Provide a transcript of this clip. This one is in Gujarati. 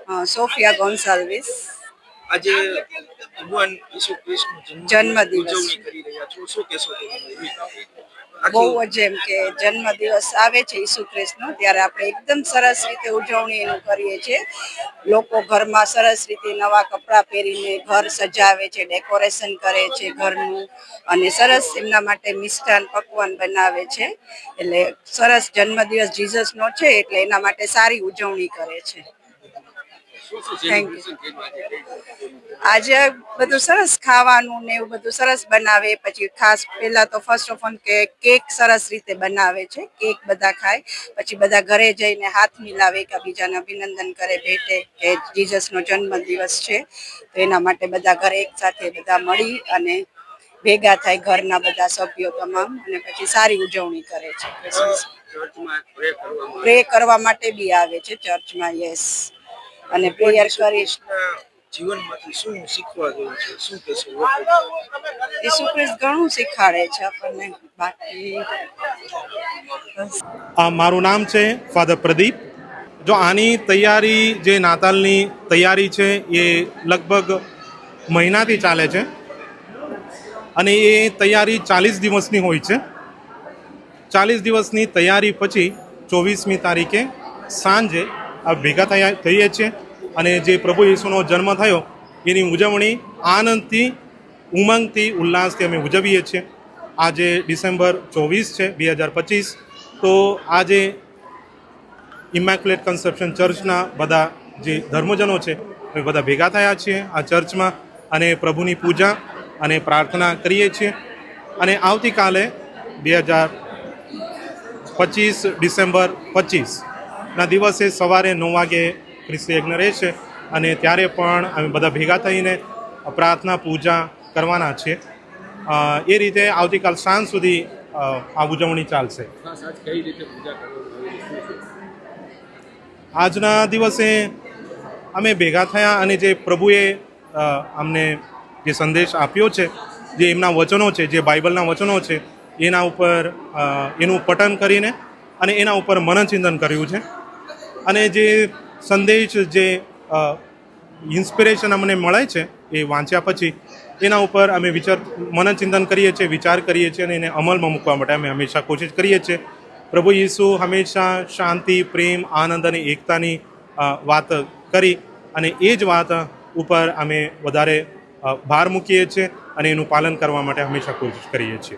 સોફિયા ગોન્સાલ્વિસ. આજે ભગવાન ઈસુ ખ્રિસ્તનો જન્મદિવસ ઉજવણી કરી રહ્યા છો, શું કહેશો બહુ જ એમ કે જન્મદિવસ આવે છે ઈસુ ખ્રિસ્તનો ત્યારે આપણે એકદમ સરસ રીતે ઉજવણી એનું કરીએ છીએ. લોકો ઘરમાં સરસ રીતે નવા કપડાં પહેરીને ઘર સજાવે છે, ડેકોરેશન કરે છે ઘરનું, અને સરસ એમના માટે મિષ્ટાન પકવાન બનાવે છે. એટલે સરસ જન્મદિવસ જીસસનો છે એટલે એના માટે સારી ઉજવણી કરે છે. Thank you. આજે બધું સરસ ખાવાનું ને એવું બધું સરસ બનાવે. પછી ખાસ પહેલા તો ફર્સ્ટ ઓફ ઓલ કે કેક સરસ રીતે બનાવે છે. કેક બધા ખાય, પછી બધા ઘરે જઈને હાથ મિલાવે, એકબીજાને અભિનંદન કરે, ભેટે કે જીસસનો જન્મદિવસ છે. તો એના માટે બધા ઘરે એક સાથે બધા મળી અને ભેગા થાય ઘરના બધા સભ્યો તમામ, અને પછી સારી ઉજવણી કરે છે. પ્રે કરવા માટે બી આવે છે ચર્ચમાં. યસ. અને પ્રેયર કરી જીવનમાંથી શું શીખવા જેવું છે, શું કહેશો? ઈસુ ખ્રિસ્ત ઘણું શીખાડે છે આપણને. બાકી મારું નામ છે ફાધર પ્રદીપ. જો આની તૈયારી, જે નાતાલની તૈયારી છે એ લગભગ મહિનાથી ચાલે છે, અને એ તૈયારી 40 દિવસની હોય છે. 40 દિવસની તૈયારી પછી 24મી તારીખે સાંજે આ ભેગા થઈએ છીએ, અને જે પ્રભુ ઈસુનો જન્મ થયો એની ઉજવણી આનંદથી, ઉમંગથી, ઉલ્લાસથી અમે ઉજવીએ છીએ. આજે ડિસેમ્બર 24 છે 2025. તો આજે ઇમેક્યુલેટ કન્સેપ્શન ચર્ચના બધા જે ધર્મજનો છે એ બધા ભેગા થયા છીએ આ ચર્ચમાં, અને પ્રભુની પૂજા અને પ્રાર્થના કરીએ છીએ. અને આવતીકાલે 2025 ડિસેમ્બર 25ના દિવસે સવારે 9 વાગે ખ્રિસ્તી યજ્ઞ રહેશે, અને ત્યારે પણ અમે બધા ભેગા થઈને પ્રાર્થના પૂજા કરવાના છીએ. એ રીતે આવતીકાલ સાંજ સુધી આ ઉજવણી ચાલશે. આજના દિવસે અમે ભેગા થયા, અને જે પ્રભુએ અમને જે સંદેશ આપ્યો છે, જે એમના વચનો છે, જે બાઇબલના વચનો છે, એના ઉપર એનું પઠન કરીને અને એના ઉપર મનનચિંતન કર્યું છે. અને જે સંદેશ, જે ઇન્સ્પિરેશન અમને મળે છે એ વાંચ્યા પછી એના ઉપર અમે મનનચિંતન કરીએ છીએ, વિચાર કરીએ છીએ, અને એને અમલમાં મૂકવા માટે અમે હંમેશા કોશિશ કરીએ છીએ. પ્રભુ ઈસુ હંમેશા શાંતિ, પ્રેમ, આનંદ અને એકતાની વાત કરી, અને એ જ વાત ઉપર અમે વધારે ભાર મૂકીએ છીએ, અને એનું પાલન કરવા માટે હંમેશા કોશિશ કરીએ છીએ.